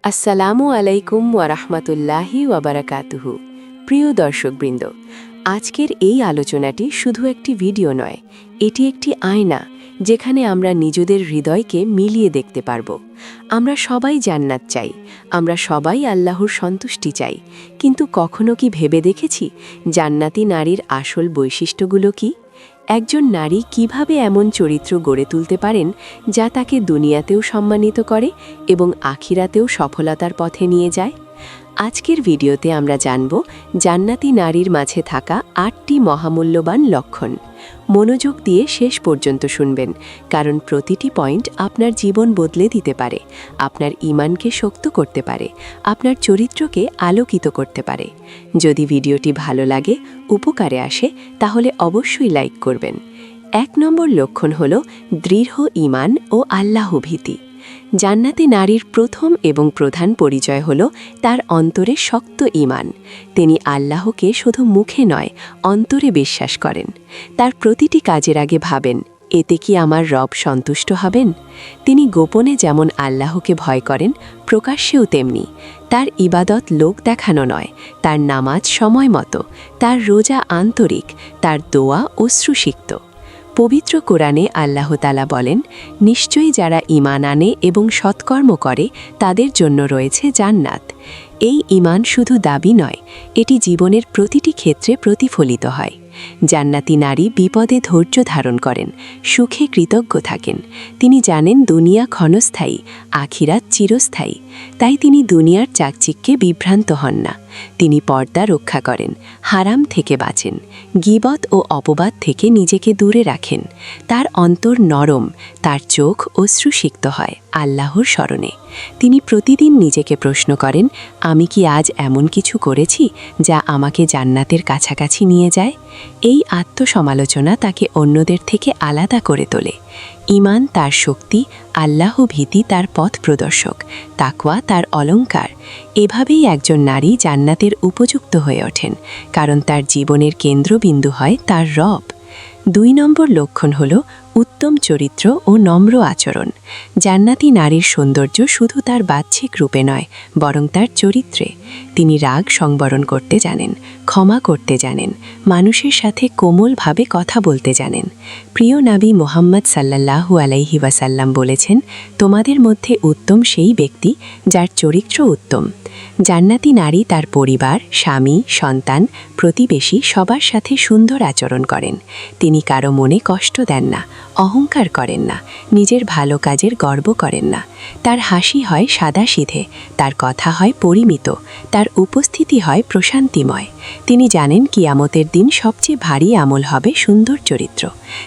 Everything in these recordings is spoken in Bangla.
আসসালামু আলাইকুম ওয়ারাহমাতুল্লাহি ওয়াবারাকাতুহু। প্রিয় দর্শকবৃন্দ, আজকের এই আলোচনাটি শুধু একটি ভিডিও নয়, এটি একটি আয়না যেখানে আমরা নিজেদের হৃদয়কে মিলিয়ে দেখতে পারব। আমরা সবাই জান্নাত চাই, আমরা সবাই আল্লাহর সন্তুষ্টি চাই, কিন্তু কখনো কি ভেবে দেখেছি জান্নাতি নারীর আসল বৈশিষ্ট্যগুলো কি? একজন নারী কিভাবে এমন চরিত্র গড়ে তুলতে পারেন যা তাকে দুনিয়াতেও সম্মানিত করে এবং আখিরাতেও সফলতার পথে নিয়ে যায়? আজকের ভিডিওতে আমরা জানব জান্নাতি নারীর মাঝে থাকা ৮টি মহামূল্যবান লক্ষণ। মনোযোগ দিয়ে শেষ পর্যন্ত শুনবেন, কারণ প্রতিটি পয়েন্ট আপনার জীবন বদলে দিতে পারে, আপনার ঈমানকে শক্ত করতে পারে, আপনার চরিত্রকে আলোকিত করতে পারে। যদি ভিডিওটি ভালো লাগে, উপকারে আসে, তাহলে অবশ্যই লাইক করবেন। ১ নম্বর লক্ষণ হল দৃঢ় ঈমান ও আল্লাহ ভীতি। জান্নাতি নারীর প্রথম এবং প্রধান পরিচয় হল তার অন্তরে শক্ত ঈমান। তিনি আল্লাহকে শুধু মুখে নয়, অন্তরে বিশ্বাস করেন। তার প্রতিটি কাজের আগে ভাবেন, এতে কি আমার রব সন্তুষ্ট হবেন? তিনি গোপনে যেমন আল্লাহকে ভয় করেন, প্রকাশ্যেও তেমনি। তার ইবাদত লোক দেখানো নয়, তার নামাজ সময় মতো, তার রোজা আন্তরিক, তার দোয়া অশ্রুসিক্ত। পবিত্র কোরআনে আল্লাহ তাআলা বলেন, নিশ্চয়ই যারা ঈমান আনে এবং সৎকর্ম করে তাদের জন্য রয়েছে জান্নাত। এই ঈমান শুধু দাবি নয়, এটি জীবনের প্রতিটি ক্ষেত্রে প্রতিফলিত হয়। জান্নাতি নারী বিপদে ধৈর্য ধারণ করেন, সুখে কৃতজ্ঞ থাকেন। তিনি জানেন দুনিয়া ক্ষণস্থায়ী, আখিরাত চিরস্থায়ী। তাই তিনি দুনিয়ার চাকচিক্যে বিভ্রান্ত হন না। তিনি পর্দা রক্ষা করেন, হারাম থেকে বাঁচেন, গীবত ও অপবাদ থেকে নিজেকে দূরে রাখেন। তার অন্তর নরম, তার চোখ অশ্রুসিক্ত হয় আল্লাহর স্মরণে। তিনি প্রতিদিন নিজেকে প্রশ্ন করেন, আমি কি আজ এমন কিছু করেছি যা আমাকে জান্নাতের কাছাকাছি নিয়ে যায়? এই আত্মসমালোচনা তাকে অন্যদের থেকে আলাদা করে তোলে। ঈমান তার শক্তি, আল্লাহ ভীতি তার পথ প্রদর্শক, তাকওয়া তার অলংকার। এভাবেই একজন নারী জান্নাতের উপযুক্ত হয়ে ওঠেন, কারণ তার জীবনের কেন্দ্রবিন্দু হয় তার রব। ২ নম্বর লক্ষণ হল উত্তম চরিত্র ও নম্র আচরণ। জান্নাতি নারীর সৌন্দর্য শুধু তার বাহ্যিক রূপে নয়, বরং তার চরিত্রে। তিনি রাগ সংবরণ করতে জানেন, ক্ষমা করতে জানেন, মানুষের সাথে কোমলভাবে কথা বলতে জানেন। প্রিয় নবী মুহাম্মদ সাল্লাল্লাহু আলাইহি ওয়াসাল্লাম বলেছেন, তোমাদের মধ্যে উত্তম সেই ব্যক্তি যার চরিত্র উত্তম। জান্নাতি নারী তার পরিবার, স্বামী, সন্তান, প্রতিবেশী সবার সাথে সুন্দর আচরণ করেন। তিনি কারো মনে কষ্ট দেন না, অহংকার করেন না, নিজের ভালো কাজের গর্ব করেন না। তার হাসি হয় সাদাসিধে, তার কথা হয় পরিমিত, তার উপস্থিতি হয় প্রশান্তিময়। তিনি জানেন কিয়ামতের দিন সবচেয়ে ভারী আমল হবে সুন্দর চরিত্র।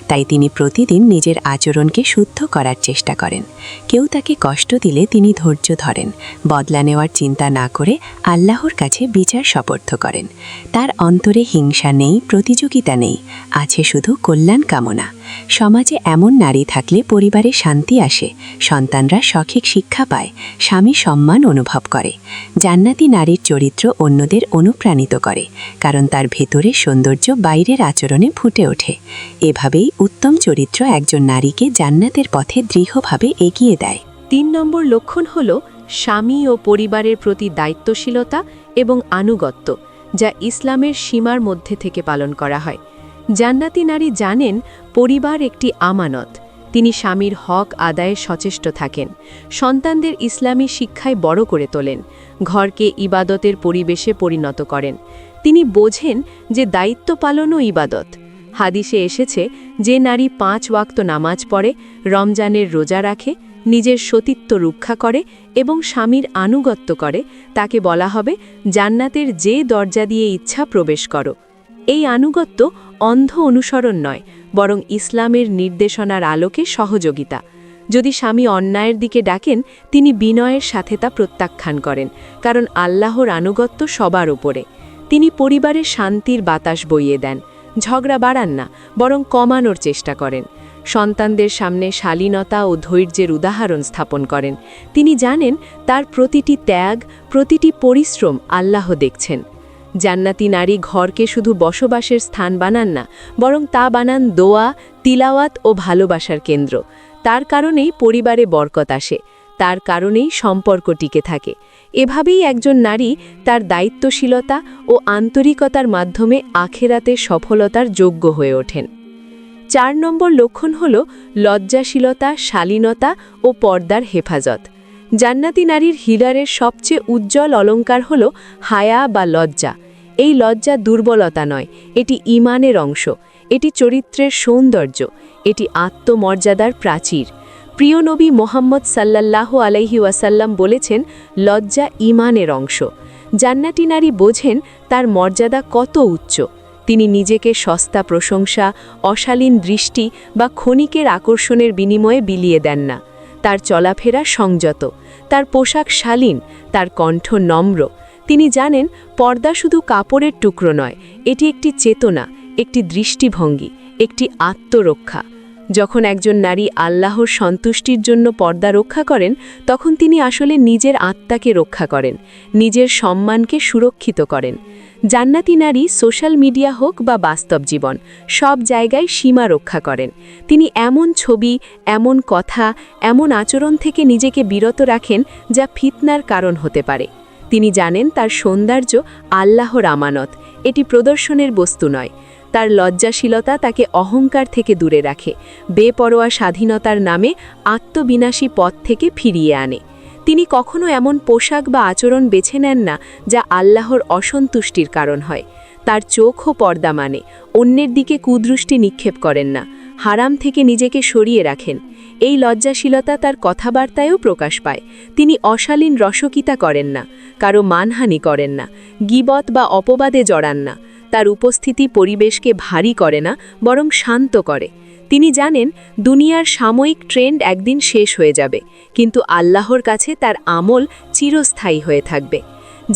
তাই তিনি প্রতিদিন নিজের আচরণকে শুদ্ধ করার চেষ্টা করেন। কেউ তাকে কষ্ট দিলে তিনি ধৈর্য ধরেন, বদলা নেওয়ার চিন্তা না করে আল্লাহর কাছে বিচার সমর্থ করেন। তার অন্তরে হিংসা নেই, প্রতিযোগিতা নেই, আছে শুধু কল্যাণ কামনা। সমাজে এমন নারী থাকলে পরিবারে শান্তি আসে, সন্তানরা সঠিক শিক্ষা পায়, স্বামী সম্মান অনুভব করে। জান্নাতি নারীর চরিত্র অন্যদের অনুপ্রাণিত করে, কারণ তার ভেতরে সৌন্দর্য বাইরের আচরণে ফুটে ওঠে। এভাবেই উত্তম চরিত্র একজন নারীকে জান্নাতের পথে দৃঢ়ভাবে এগিয়ে দেয়। ৩ নম্বর লক্ষণ হল স্বামী ও পরিবারের প্রতি দায়িত্বশীলতা এবং আনুগত্য, যা ইসলামের সীমার মধ্যে থেকে পালন করা হয়। জান্নাতি নারী জানেন পরিবার একটি আমানত। তিনি স্বামীর হক আদায়ে সচেষ্ট থাকেন, সন্তানদের ইসলামী শিক্ষায় বড় করে তোলেন, ঘরকে ইবাদতের পরিবেশে পরিণত করেন। তিনি বোঝেন যে দায়িত্ব পালনও ইবাদত। হাদিসে এসেছে, যে নারী ৫ ওয়াক্ত নামাজ পড়ে, রমজানের রোজা রাখে, নিজের সতীত্ব রক্ষা করে এবং স্বামীর আনুগত্য করে, তাকে বলা হবে জান্নাতের যে দরজা দিয়ে ইচ্ছা প্রবেশ করো। এই আনুগত্য অন্ধ অনুসরণ নয়, বরং ইসলামের নির্দেশনার আলোকে সহযোগিতা। যদি স্বামী অন্যায়ের দিকে ডাকেন, তিনি বিনয়ের সাথে তা প্রত্যাখ্যান করেন, কারণ আল্লাহর আনুগত্য সবার উপরে। তিনি পরিবারের শান্তির বাতাস বইয়ে দেন, ঝগড়া বাড়ান না, বরং কমানোর চেষ্টা করেন। সন্তানদের সামনে শালীনতা ও ধৈর্যের উদাহরণ স্থাপন করেন। তিনি জানেন তার প্রতিটি ত্যাগ, প্রতিটি পরিশ্রম আল্লাহ দেখছেন। জান্নাতি নারী ঘরকে শুধু বসবাসের স্থান বানান না, বরং তা বানান দোয়া, তিলাওয়াত ও ভালোবাসার কেন্দ্র। তার কারণেই পরিবারে বরকত আসে, তার কারণেই সম্পর্ক টিকে থাকে। এভাবেই একজন নারী তার দায়িত্বশীলতা ও আন্তরিকতার মাধ্যমে আখেরাতে সফলতার যোগ্য হয়ে ওঠেন। 4 নম্বর লক্ষণ হল লজ্জাশীলতা, শালীনতা ও পর্দার হেফাজত। জান্নাতি নারীর হীরারের সবচেয়ে উজ্জ্বল অলংকার হল হায়া বা লজ্জা। এই লজ্জা দুর্বলতা নয়, এটি ঈমানের অংশ, এটি চরিত্রের সৌন্দর্য, এটি আত্মমর্যাদার প্রাচীর। প্রিয় নবী মোহাম্মদ সাল্লাল্লাহু আলাইহি ওয়াসাল্লাম বলেছেন, লজ্জা ঈমানের অংশ। জান্নাতি নারী বোঝেন তার মর্যাদা কত উচ্চ। তিনি নিজেকে সস্তা প্রশংসা, অশালীন দৃষ্টি বা ক্ষণিকের আকর্ষণের বিনিময়ে বিলিয়ে দেন না। তার চলাফেরা সংযত, তার পোশাক শালীন, তার কণ্ঠ নম্র। তিনি জানেন পর্দা শুধু কাপড়ের টুকরো নয়, এটি একটি চেতনা, একটি দৃষ্টিভঙ্গি, একটি আত্মরক্ষা। যখন একজন নারী আল্লাহর সন্তুষ্টির জন্য পর্দা রক্ষা করেন, তখন তিনি আসলে নিজের আত্মাকে রক্ষা করেন, নিজের সম্মানকে সুরক্ষিত করেন। জান্নাতি নারী সোশ্যাল মিডিয়া হোক বা বাস্তব জীবন, সব জায়গায় সীমা রক্ষা করেন। তিনি এমন ছবি, এমন কথা, এমন আচরণ থেকে নিজেকে বিরত রাখেন যা ফিতনার কারণ হতে পারে। তিনি জানেন তার সৌন্দর্য আল্লাহর আমানত, এটি প্রদর্শনের বস্তু নয়। তার লজ্জাশীলতা তাকে অহংকার থেকে দূরে রাখে, বেপরোয়া স্বাধীনতার নামে আত্মবিনাশী পথ থেকে ফিরিয়ে আনে। তিনি কখনো এমন পোশাক বা আচরণ বেছে নেন না যা আল্লাহর অসন্তুষ্টির কারণ হয়। তার চোখও পর্দা মানে, অন্যের দিকে কুদৃষ্টি নিক্ষেপ করেন না, হারাম থেকে নিজেকে সরিয়ে রাখেন। এই লজ্জাশীলতা তার কথাবার্তায়ও প্রকাশ পায়। তিনি অশালীন রসকিতা করেন না, কারো মানহানি করেন না, গীবত বা অপবাদে জড়ান না। তার উপস্থিতি পরিবেশকে ভারী করে না, বরং শান্ত করে। তিনি জানেন দুনিয়ার সাময়িক ট্রেন্ড একদিন শেষ হয়ে যাবে, কিন্তু আল্লাহর কাছে তার আমল চিরস্থায়ী হয়ে থাকবে।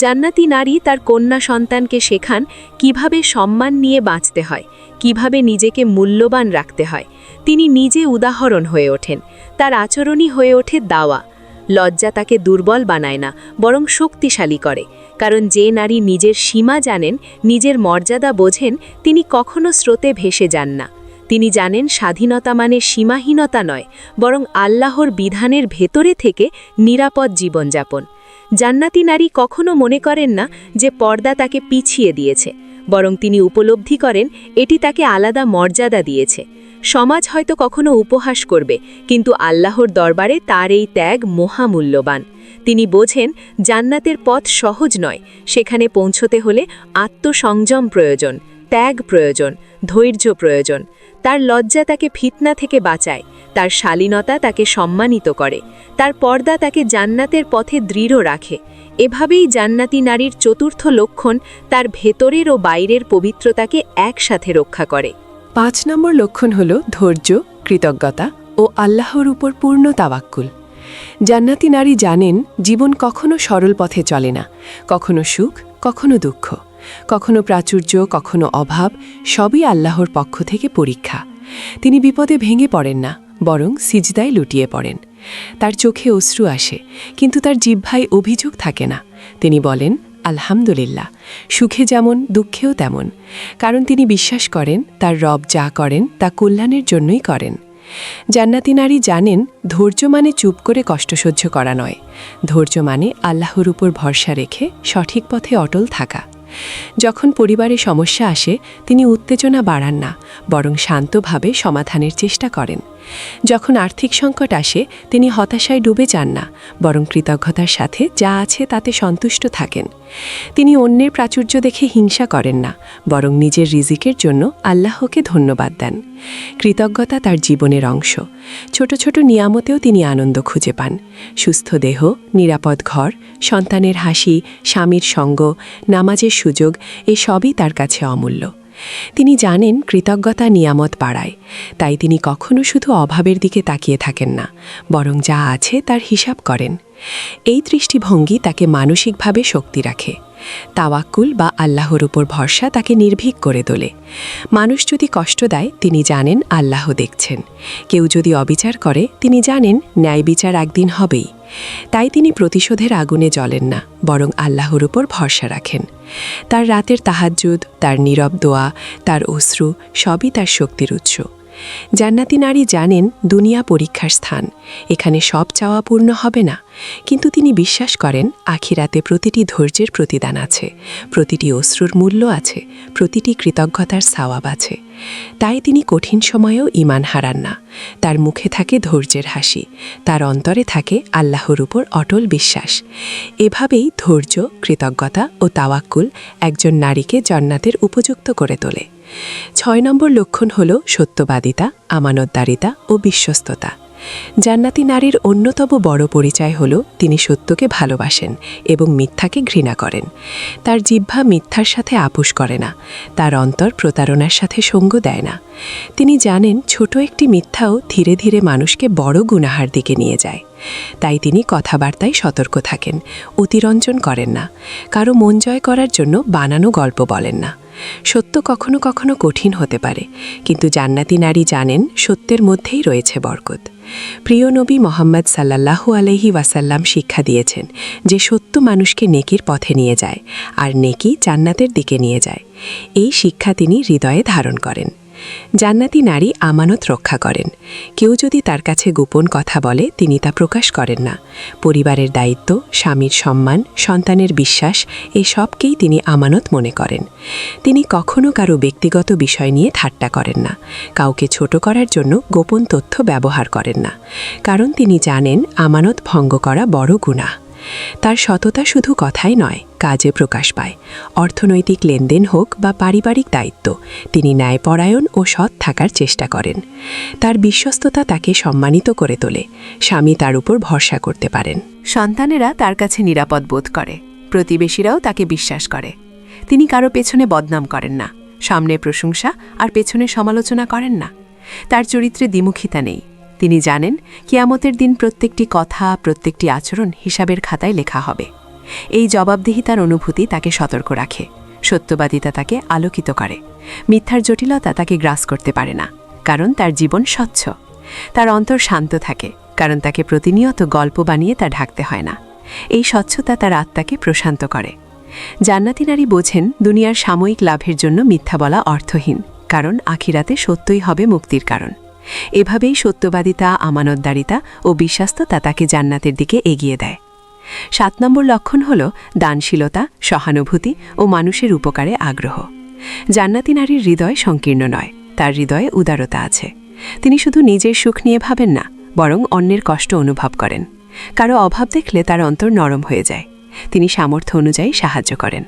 জান্নাতি নারী তার কন্যা সন্তানকে শেখান কিভাবে সম্মান নিয়ে বাঁচতে হয়, কিভাবে নিজেকে মূল্যবান রাখতে হয়। তিনি নিজে উদাহরণ হয়ে ওঠেন, তার আচরণই হয়ে ওঠে দাওয়া। লজ্জা তাকে দুর্বল বানায় না, বরং শক্তিশালী করে। কারণ যে নারী নিজের সীমা জানেন, নিজের মর্যাদা বোঝেন, তিনি কখনো স্রোতে ভেসে যান না। তিনি জানেন স্বাধীনতা মানে সীমাহীনতা নয়, বরং আল্লাহর বিধানের ভেতরে থেকে নিরাপদ জীবনযাপন। জান্নাতি নারী কখনো মনে করেন না যে পর্দা তাকে পিছিয়ে দিয়েছে, বরং তিনি উপলব্ধি করেন এটি তাকে আলাদা মর্যাদা দিয়েছে। সমাজ হয়তো কখনো উপহাস করবে, কিন্তু আল্লাহর দরবারে তার এই ত্যাগ মহামূল্যবান। তিনি বোঝেন জান্নাতের পথ সহজ নয়, সেখানে পৌঁছতে হলে আত্মসংযম প্রয়োজন, ত্যাগ প্রয়োজন, ধৈর্য প্রয়োজন। তার লজ্জা তাকে ফিতনা থেকে বাঁচায়, তার শালীনতা তাকে সম্মানিত করে, তার পর্দা তাকে জান্নাতের পথে দৃঢ় রাখে। এভাবেই জান্নাতি নারীর চতুর্থ লক্ষণ তার ভেতরের ও বাইরের পবিত্রতাকে একসাথে রক্ষা করে। 5 নম্বর লক্ষণ হল ধৈর্য, কৃতজ্ঞতা ও আল্লাহর উপর পূর্ণ তাওয়াক্কুল। জান্নাতি নারী জানেন জীবন কখনো সরল পথে চলে না, কখনো সুখ, কখনো দুঃখ, কখনো প্রাচুর্য, কখনো অভাব, সবই আল্লাহর পক্ষ থেকে পরীক্ষা। তিনি বিপদে ভেঙে পড়েন না, বরং সিজদায় লুটিয়ে পড়েন। তার চোখে অশ্রু আসে, কিন্তু তার জিহ্বায় অভিযোগ থাকে না। তিনি বলেন আলহামদুলিল্লাহ, সুখে যেমন দুঃখেও তেমন, কারণ তিনি বিশ্বাস করেন তার রব যা করেন তা কল্যাণের জন্যই করেন। জান্নাতি নারী জানেন ধৈর্য মানে চুপ করে কষ্ট সহ্য করা নয়, ধৈর্য মানে আল্লাহর উপর ভরসা রেখে সঠিক পথে অটল থাকা। যখন পরিবারে সমস্যা আসে, তিনি উত্তেজনা বাড়ান না, বরং শান্তভাবে সমাধানের চেষ্টা করেন। যখন আর্থিক সংকট আসে, তিনি হতাশায় ডুবে যান না, বরং কৃতজ্ঞতার সাথে যা আছে তাতে সন্তুষ্ট থাকেন। তিনি অন্যের প্রাচুর্য দেখে হিংসা করেন না, বরং নিজের রিজিকের জন্য আল্লাহকে ধন্যবাদ দেন। কৃতজ্ঞতা তার জীবনের অংশ। ছোট ছোট নিয়ামতেও তিনি আনন্দ খুঁজে পান। সুস্থ দেহ, নিরাপদ ঘর, সন্তানের হাসি, স্বামীর সঙ্গ, নামাজের সুযোগ, এসবই তার কাছে অমূল্য। তিনি জানেন কৃতজ্ঞতা নিয়ামত বাড়ায়, তাই তিনি কখনো শুধু অভাবের দিকে তাকিয়ে থাকেন না, বরং যা আছে তার হিসাব করেন। এই দৃষ্টিভঙ্গি তাকে মানসিকভাবে শক্তি রাখে। তাওয়াক্কুল বা আল্লাহর উপর ভরসা তাকে নির্ভীক করে তোলে। মানুষ যদি কষ্ট দেয়, তিনি জানেন আল্লাহ দেখছেন। কেউ যদি অবিচার করে, তিনি জানেন ন্যায় বিচার একদিন হবেই। তাই তিনি প্রতিশোধের আগুনে জ্বলেন না, বরং আল্লাহর উপর ভরসা রাখেন। তার রাতের তাহাজ্জুদ, তার নীরব দোয়া, তার অশ্রু, সবই তার শক্তির উৎস। জান্নাতি নারী জানেন দুনিয়া পরীক্ষার স্থান, এখানে সব চাওয়া পূর্ণ হবে না, কিন্তু তিনি বিশ্বাস করেন আখিরাতে প্রতিটি ধৈর্যের প্রতিদান আছে, প্রতিটি অশ্রুর মূল্য আছে, প্রতিটি কৃতজ্ঞতার সওয়াব আছে। তাই তিনি কঠিন সময়েও ঈমান হারান না। তার মুখে থাকে ধৈর্যের হাসি, তার অন্তরে থাকে আল্লাহর উপর অটল বিশ্বাস। এভাবেই ধৈর্য, কৃতজ্ঞতা ও তাওয়াক্কুল একজন নারীকে জান্নাতের উপযুক্ত করে তোলে। 6 নম্বর লক্ষণ হল সত্যবাদিতা, আমানতদারিতা ও বিশ্বস্ততা। জান্নাতি নারীর অন্যতম বড় পরিচয় হল তিনি সত্যকে ভালোবাসেন এবং মিথ্যাকে ঘৃণা করেন। তার জিহ্বা মিথ্যার সাথে আপোষ করে না, তার অন্তর প্রতারণার সাথে সঙ্গ দেয় না। তিনি জানেন ছোট একটি মিথ্যাও ধীরে ধীরে মানুষকে বড় গুনাহার দিকে নিয়ে যায়। তাই তিনি কথাবার্তায় সতর্ক থাকেন, অতিরঞ্জন করেন না, কারো মন জয় করার জন্য বানানো গল্প বলেন না। সত্য কখনো কখনো কঠিন হতে পারে, কিন্তু জান্নাতি নারী জানেন সত্যের মধ্যেই রয়েছে বরকত। প্রিয় নবী মোহাম্মদ সাল্লাল্লাহু আলাইহি ওয়াসাল্লাম শিক্ষা দিয়েছেন যে সত্য মানুষকে নেকির পথে নিয়ে যায়, আর নেকি জান্নাতের দিকে নিয়ে যায়। এই শিক্ষা তিনি হৃদয়ে ধারণ করেন। জান্নাতি নারী আমানত রক্ষা করেন। কেউ যদি তার কাছে গোপন কথা বলে তিনি তা প্রকাশ করেন না। পরিবারের দায়িত্ব, স্বামীর সম্মান, সন্তানের বিশ্বাস এই সবকেই তিনি আমানত মনে করেন। তিনি কখনো কারো ব্যক্তিগত বিষয় নিয়ে ঠাট্টা করেন না, কাউকে ছোট করার জন্য গোপন তথ্য ব্যবহার করেন না, কারণ তিনি জানেন আমানত ভঙ্গ করা বড় গুনাহ। তার সততা শুধু কথাই নয়, কাজে প্রকাশ পায়। অর্থনৈতিক লেনদেন হোক বা পারিবারিক দায়িত্ব, তিনি ন্যায়পরায়ণ ও সৎ থাকার চেষ্টা করেন। তার বিশ্বস্ততা তাকে সম্মানিত করে তোলে। স্বামী তার উপর ভরসা করতে পারেন। সন্তানেরা তার কাছে নিরাপদ বোধ করে, প্রতিবেশীরাও তাকে বিশ্বাস করে। তিনি কারো পেছনে বদনাম করেন না, সামনে প্রশংসা আর পেছনে সমালোচনা করেন না। তার চরিত্রে দ্বিমুখিতা নেই। তিনি জানেন কিয়ামতের দিন প্রত্যেকটি কথা, প্রত্যেকটি আচরণ হিসাবের খাতায় লেখা হবে। এই জবাবদিহিতার অনুভূতি তাকে সতর্ক রাখে। সত্যবাদিতা তাকে আলোকিত করে। মিথ্যার জটিলতা তাকে গ্রাস করতে পারে না, কারণ তার জীবন স্বচ্ছ। তার অন্তর শান্ত থাকে, কারণ তাকে প্রতিনিয়ত গল্প বানিয়ে তা ঢাকতে হয় না। এই স্বচ্ছতা তার আত্মাকে প্রশান্ত করে। জান্নাতি নারী বোঝেন দুনিয়ার সাময়িক লাভের জন্য মিথ্যা বলা অর্থহীন, কারণ আখিরাতে সত্যই হবে মুক্তির কারণ। এভাবেই সত্যবাদিতা, আমানতদারিতা ও বিশ্বাস্ততা তাকে জান্নাতের দিকে এগিয়ে দেয়। 7 নম্বর লক্ষণ হল দানশীলতা, সহানুভূতি ও মানুষের উপকারে আগ্রহ। জান্নাতি নারীর হৃদয় সংকীর্ণ নয়, তার হৃদয়ে উদারতা আছে। তিনি শুধু নিজের সুখ নিয়ে ভাবেন না, বরং অন্যের কষ্ট অনুভব করেন। কারো অভাব দেখলে তার অন্তর নরম হয়ে যায়। তিনি সামর্থ্য অনুযায়ী সাহায্য করেন,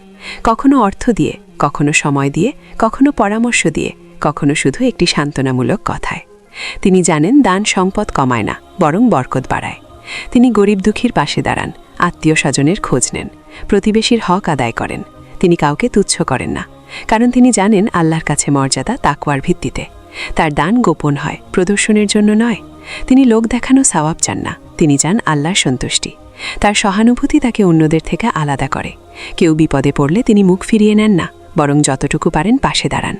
কখনো অর্থ দিয়ে, কখনো সময় দিয়ে, কখনো পরামর্শ দিয়ে, কখনো শুধু একটি সান্ত্বনামূলক কথায়। তিনি জানেন দান সম্পদ কমায় না, বরং বরকত বাড়ায়। তিনি গরিব দুঃখীর পাশে দাঁড়ান, আত্মীয় স্বজনের খোঁজ নেন, প্রতিবেশীর হক আদায় করেন। তিনি কাউকে তুচ্ছ করেন না, কারণ তিনি জানেন আল্লাহর কাছে মর্যাদা তাকওয়ার ভিত্তিতে। তার দান গোপন হয়, প্রদর্শনের জন্য নয়। তিনি লোক দেখানো সওয়াব চান না, তিনি চান আল্লাহর সন্তুষ্টি। তার সহানুভূতি তাকে অন্যদের থেকে আলাদা করে। কেউ বিপদে পড়লে তিনি মুখ ফিরিয়ে নেন না, বরং যতটুকু পারেন পাশে দাঁড়ান।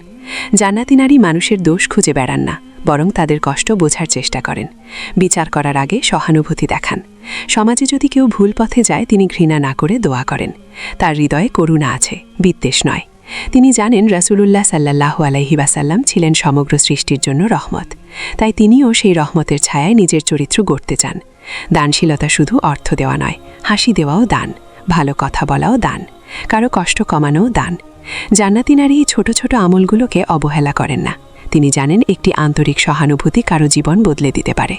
জান্নাতি নারী মানুষের দোষ খুঁজে বেড়ান না, বরং তাদের কষ্ট বোঝার চেষ্টা করেন। বিচার করার আগে সহানুভূতি দেখান। সমাজে যদি কেউ ভুল পথে যায় তিনি ঘৃণা না করে দোয়া করেন। তার হৃদয়ে করুণা আছে, বিদ্বেষ নয়। তিনি জানেন রাসূলুল্লাহ সাল্লাল্লাহু আলাইহি ওয়াসাল্লাম ছিলেন সমগ্র সৃষ্টির জন্য রহমত। তাই তিনিও সেই রহমতের ছায়ায় নিজের চরিত্র গড়তে চান। দানশীলতা শুধু অর্থ দেওয়া নয়, হাসি দেওয়াও দান, ভালো কথা বলাও দান, কারো কষ্ট কমানোও দান। জান্নাতি নারী এই ছোট ছোট আমলগুলোকে অবহেলা করেন না। তিনি জানেন একটি আন্তরিক সহানুভূতি কারো জীবন বদলে দিতে পারে।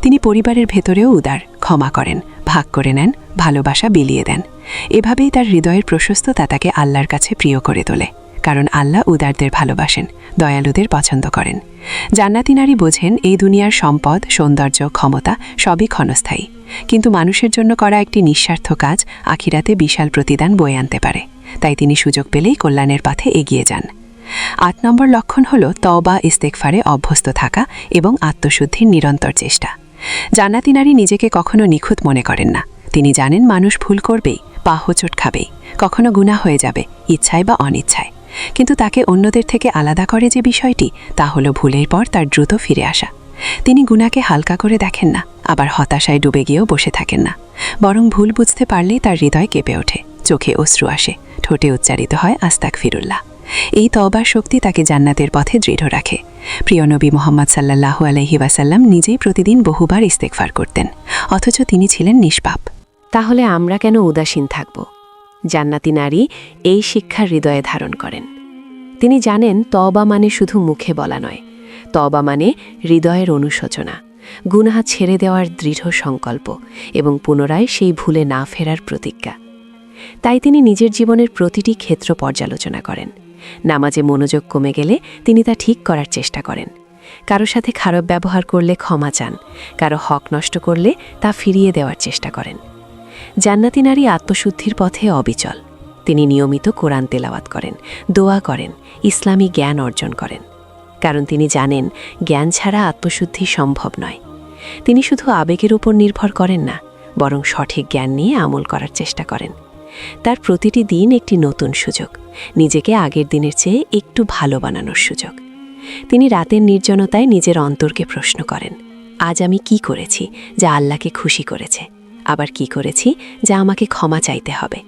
তিনি পরিবারের ভেতরেও উদার, ক্ষমা করেন, ভাগ করে নেন, ভালোবাসা বিলিয়ে দেন। এভাবেই তার হৃদয়ের প্রশস্ততা তাকে আল্লাহর কাছে প্রিয় করে তোলে, কারণ আল্লাহ উদারদের ভালোবাসেন, দয়ালুদের পছন্দ করেন। জান্নাতি নারী বোঝেন এই দুনিয়ার সম্পদ, সৌন্দর্য, ক্ষমতা সবই ক্ষণস্থায়ী, কিন্তু মানুষের জন্য করা একটি নিঃস্বার্থ কাজ আখিরাতে বিশাল প্রতিদান বয়ে আনতে পারে। তাই তিনি সুযোগ পেলেই কল্যাণের পথে এগিয়ে যান। 8 নম্বর লক্ষণ হল তওবা, ইস্তেগফারে অভ্যস্ত থাকা এবং আত্মশুদ্ধির নিরন্তর চেষ্টা। জান্নাতি নারী নিজেকে কখনো নিখুঁত মনে করেন না। তিনি জানেন মানুষ ভুল করবেই, পা হোঁচট খাবেই, কখনো গুনাহ হয়ে যাবে, ইচ্ছায় বা অনিচ্ছায়। কিন্তু তাকে অন্যদের থেকে আলাদা করে যে বিষয়টি, তা হলো ভুলের পর তার দ্রুত ফিরে আসা। তিনি গুনাহকে হালকা করে দেখেন না, আবার হতাশায় ডুবে গিয়েও বসে থাকেন না, বরং ভুল বুঝতে পারলেই তার হৃদয় কেঁপে ওঠে, চোখে অশ্রু আসে, ঠোঁটে উচ্চারিত হয় আস্তাগফিরুল্লাহ। এই তওবার শক্তি তাকে জান্নাতের পথে দৃঢ় রাখে। প্রিয় নবী মুহাম্মদ সাল্লাল্লাহু আলাইহি ওয়াসাল্লাম নিজেই প্রতিদিন বহুবার ইস্তেগফার করতেন, অথচ তিনি ছিলেন নিষ্পাপ। তাহলে আমরা কেন উদাসীন থাকব? জান্নাতি নারী এই শিক্ষার হৃদয়ে ধারণ করেন। তিনি জানেন তওবা মানে শুধু মুখে বলা নয়, তওবা মানে হৃদয়ের অনুশোচনা, গুনাহ ছেড়ে দেওয়ার দৃঢ় সংকল্প এবং পুনরায় সেই ভুলে না ফেরার প্রতিজ্ঞা। তাই তিনি নিজের জীবনের প্রতিটি ক্ষেত্র পর্যালোচনা করেন। নামাজে মনোযোগ কমে গেলে তিনি তা ঠিক করার চেষ্টা করেন। কারো সাথে খারাপ ব্যবহার করলে ক্ষমা চান, কারো হক নষ্ট করলে তা ফিরিয়ে দেওয়ার চেষ্টা করেন। জান্নাতি নারী আত্মশুদ্ধির পথে অবিচল। তিনি নিয়মিত কোরআন তেলাওয়াত করেন, দোয়া করেন, ইসলামী জ্ঞান অর্জন করেন। কারণ তিনি জানেন জ্ঞান ছাড়া আত্মশুদ্ধি সম্ভব নয়। তিনি শুধু আবেগের উপর নির্ভর করেন না, বরং সঠিক জ্ঞান নিয়ে আমল করার চেষ্টা করেন। তার প্রতিটি দিন একটি নতুন সুযোগ, নিজেকে আগের দিনের চেয়ে একটু ভালো বানানোর সুযোগ। তিনি রাতের নির্জনতায় নিজের অন্তরকে প্রশ্ন করেন, আজ আমি কি করেছি যা আল্লাহকে খুশি করেছে, আবার কি করেছি যা আমাকে ক্ষমা চাইতে হবে।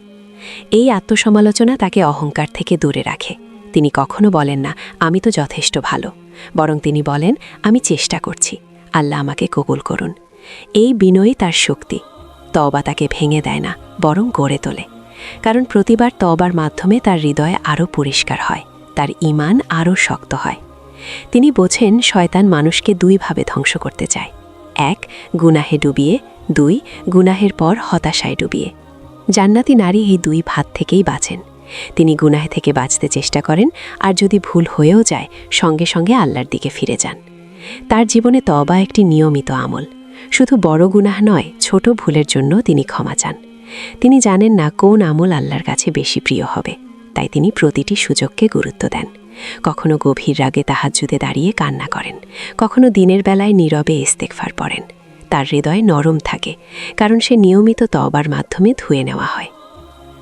এই আত্মসমালোচনা তাকে অহংকার থেকে দূরে রাখে। তিনি কখনো বলেন না আমি তো যথেষ্ট ভালো, বরং তিনি বলেন আমি চেষ্টা করছি, আল্লাহ আমাকে কবুল করুন। এই বিনয়ই তার শক্তি। তওবা তাকে ভেঙে দেয় না, বরং গড়ে তোলে। কারণ প্রতিবার তওবার মাধ্যমে তার হৃদয় আরও পরিষ্কার হয়, তার ঈমান আরও শক্ত হয়। তিনি বোঝেন শয়তান মানুষকে দুইভাবে ধ্বংস করতে চায়, এক গুনাহে ডুবিয়ে, দুই গুনাহের পর হতাশায় ডুবিয়ে। জান্নাতি নারী এই দুই ভাত থেকেই বাঁচেন। তিনি গুনাহ থেকে বাঁচতে চেষ্টা করেন, আর যদি ভুল হয়েও যায় সঙ্গে সঙ্গে আল্লাহর দিকে ফিরে যান। তার জীবনে তওবা একটি নিয়মিত আমল। শুধু বড় গুনাহ নয়, ছোট ভুলের জন্য তিনি ক্ষমা চান। তিনি জানেন না কোন আমল আল্লাহর কাছে বেশি প্রিয় হবে, তাই তিনি প্রতিটি সুযোগকে গুরুত্ব দেন। কখনো গভীর রাগে তাহাজ্জুদে দাঁড়িয়ে কান্না করেন, কখনো দিনের বেলায় নীরবে ইস্তেগফার পড়েন। তার হৃদয় নরম থাকে, কারণ সে নিয়মিত তওবার মাধ্যমে ধুয়ে নেওয়া হয়।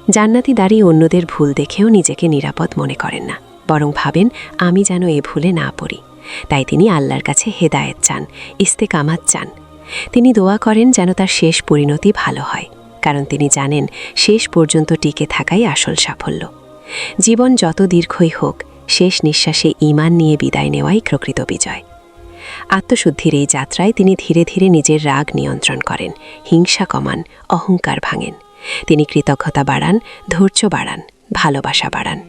জান্নাতি নারী অন্যদের ভুল দেখেও নিজেকে নিরাপদ মনে করেন না, বরং ভাবেন আমি যেন এ ভুলে না পড়ি। তাই তিনি আল্লাহর কাছে হেদায়েত চান, ইস্তেকামাত চান। তিনি দোয়া করেন যেন তার শেষ পরিণতি ভালো হয়, কারণ তিনি জানেন শেষ পর্যন্ত টিকে থাকাই আসল সাফল্য। জীবন যত দীর্ঘই হোক, শেষ নিঃশ্বাসে ঈমান নিয়ে বিদায় নেওয়াই প্রকৃত বিজয়। আত্মশুদ্ধির এই যাত্রায় তিনি ধীরে ধীরে নিজের রাগ নিয়ন্ত্রণ করেন, হিংসা কমান, অহংকার ভাঙেন। তিনি কৃতজ্ঞতা বাড়ান, ধৈর্য বাড়ান, ভালোবাসা বাড়ান।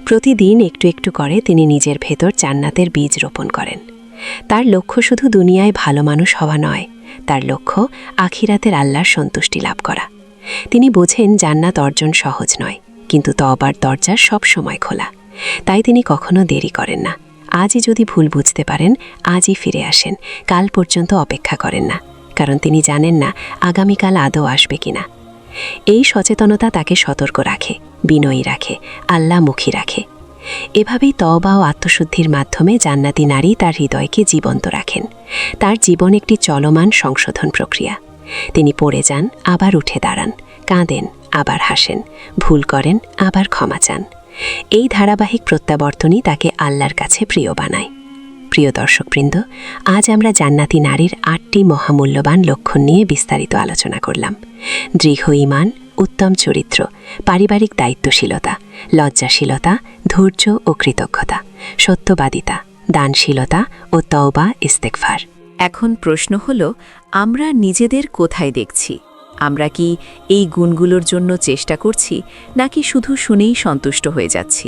প্রতিদিন একটু একটু করে তিনি নিজের ভেতর জান্নাতের বীজ রোপণ করেন। তার লক্ষ্য শুধু দুনিয়ায় ভালো মানুষ হওয়া নয়, তার লক্ষ্য আখিরাতের আল্লাহর সন্তুষ্টি লাভ করা। তিনি বোঝেন জান্নাত অর্জন সহজ নয়, কিন্তু তওবার দরজা সব সময় খোলা। তাই তিনি কখনো দেরি করেন না। আজই যদি ভুল বুঝতে পারেন, আজই ফিরে আসেন, কাল পর্যন্ত অপেক্ষা করেন না, কারণ তিনি জানেন না আগামীকাল আদৌ আসবে কিনা। এই সচেতনতা তাকে সতর্ক রাখে, বিনয়ী রাখে, আল্লাহমুখী রাখে। এভাবেই তওবা ও আত্মশুদ্ধির মাধ্যমে জান্নাতি নারী তার হৃদয়কে জীবন্ত রাখেন। তার জীবন একটি চলমান সংশোধন প্রক্রিয়া। তিনি পড়ে যান, আবার উঠে দাঁড়ান, কাঁদেন, আবার হাসেন, ভুল করেন, আবার ক্ষমা চান। এই ধারাবাহিক প্রত্যাবর্তনই তাকে আল্লাহর কাছে প্রিয় বানায়। প্রিয় দর্শকবৃন্দ, আজ আমরা জান্নাতি নারীর 8টি মহামূল্যবান লক্ষণ নিয়ে বিস্তারিত আলোচনা করলাম। দৃঢ় ঈমান, উত্তম চরিত্র, পারিবারিক দায়িত্বশীলতা, লজ্জাশীলতা, ধৈর্য ও কৃতজ্ঞতা, সত্যবাদিতা, দানশীলতা ও তওবা ইস্তেগফার। এখন প্রশ্ন হল, আমরা নিজেদের কোথায় দেখছি? আমরা কি এই গুণগুলোর জন্য চেষ্টা করছি, নাকি শুধু শুনেই সন্তুষ্ট হয়ে যাচ্ছি?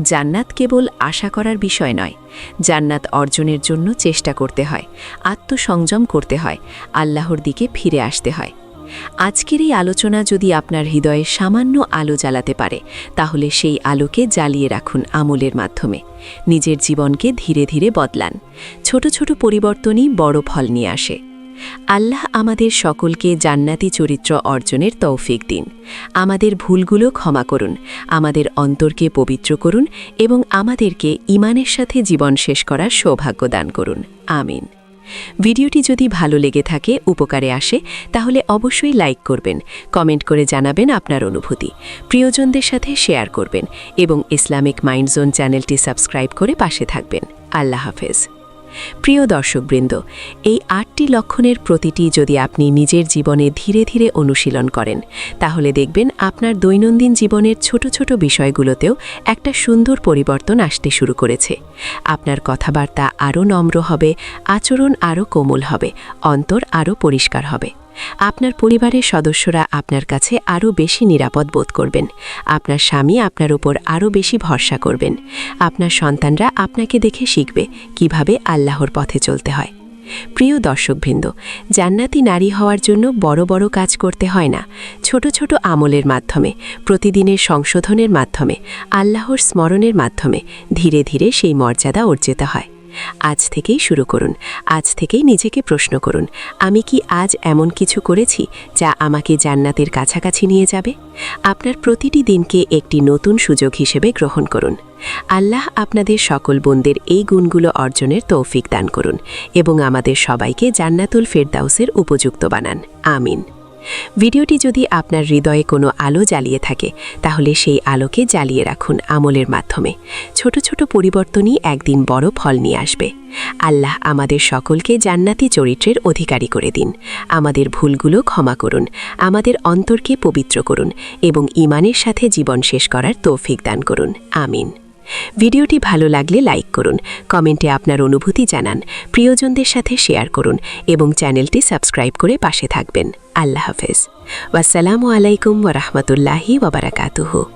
জান্নাত কেবল আশা করার বিষয় নয়, জান্নাত অর্জনের জন্য চেষ্টা করতে হয়, আত্মসংযম করতে হয়, আল্লাহর দিকে ফিরে আসতে হয়। আজকের এই আলোচনা যদি আপনার হৃদয়ে সামান্য আলো জ্বালাতে পারে, তাহলে সেই আলোকে জ্বালিয়ে রাখুন আমলের মাধ্যমে। নিজের জীবনকে ধীরে ধীরে বদলান। ছোট ছোট পরিবর্তনই বড় ফল নিয়ে আসে। আল্লাহ আমাদের সকলকে জান্নাতি চরিত্র অর্জনের তৌফিক দিন। আমাদের ভুলগুলো ক্ষমা করুন, আমাদের অন্তরকে পবিত্র করুন এবং আমাদেরকে ঈমানের সাথে জীবন শেষ করার সৌভাগ্য দান করুন। আমিন। ভিডিওটি যদি ভালো লেগে থাকে, উপকারে আসে, তাহলে অবশ্যই লাইক করবেন, কমেন্ট করে জানাবেন আপনার অনুভূতি, প্রিয়জনদের সাথে শেয়ার করবেন এবং ইসলামিক মাইন্ড জোন চ্যানেলটি সাবস্ক্রাইব করে পাশে থাকবেন। আল্লাহ হাফেজ। প্রিয় দর্শকবৃন্দ, এই 8টি লক্ষণের প্রতিটি যদি আপনি নিজের জীবনে ধীরে ধীরে অনুশীলন করেন, তাহলে দেখবেন আপনার দৈনন্দিন জীবনের ছোট ছোট বিষয়গুলোতেও একটা সুন্দর পরিবর্তন আসতে শুরু করেছে। আপনার কথাবার্তা আরও নম্র হবে, আচরণ আরও কোমল হবে, অন্তর আরও পরিষ্কার হবে। আপনার পরিবারের সদস্যরা আপনার কাছে আরও বেশি নিরাপদ বোধ করবেন। আপনার স্বামী আপনার উপর আরও বেশি ভরসা করবেন। আপনার সন্তানরা আপনাকে দেখে শিখবে কিভাবে আল্লাহর পথে চলতে হয়। প্রিয় দর্শকবৃন্দ, জান্নাতি নারী হওয়ার জন্য বড় বড় কাজ করতে হয় না। ছোট ছোট আমলের মাধ্যমে, প্রতিদিনের সংশোধনের মাধ্যমে, আল্লাহর স্মরণের মাধ্যমে ধীরে ধীরে সেই মর্যাদা অর্জিত হয়। আজ থেকেই শুরু করুন। আজ থেকেই নিজেকে প্রশ্ন করুন, আমি কি আজ এমন কিছু করেছি যা আমাকে জান্নাতের কাছাকাছি নিয়ে যাবে? আপনার প্রতিটি দিনকে একটি নতুন সুযোগ হিসেবে গ্রহণ করুন। আল্লাহ আপনাদের সকল বোনদের এই গুণগুলো অর্জনের তৌফিক দান করুন এবং আমাদের সবাইকে জান্নাতুল ফেরদাউসের উপযুক্ত বানান। আমিন। ভিডিওটি যদি আপনার হৃদয়ে কোনো আলো জ্বালিয়ে থাকে, তাহলে সেই আলোকে জ্বালিয়ে রাখুন আমলের মাধ্যমে। ছোট ছোট পরিবর্তনই একদিন বড় ফল নিয়ে আসবে। আল্লাহ আমাদের সকলকে জান্নাতি চরিত্রের অধিকারী করে দিন। আমাদের ভুলগুলো ক্ষমা করুন, আমাদের অন্তরকে পবিত্র করুন এবং ঈমানের সাথে জীবন শেষ করার তৌফিক দান করুন। আমিন। ভিডিওটি ভালো লাগলে লাইক করুন, কমেন্টে আপনার অনুভূতি জানান, প্রিয়জনদের সাথে শেয়ার করুন এবং চ্যানেলটি সাবস্ক্রাইব করে পাশে থাকবেন। আল্লাহ হাফেজ। ওয়াসসালামু আলাইকুম ওয়া রাহমাতুল্লাহি ওয়া বারাকাতুহু।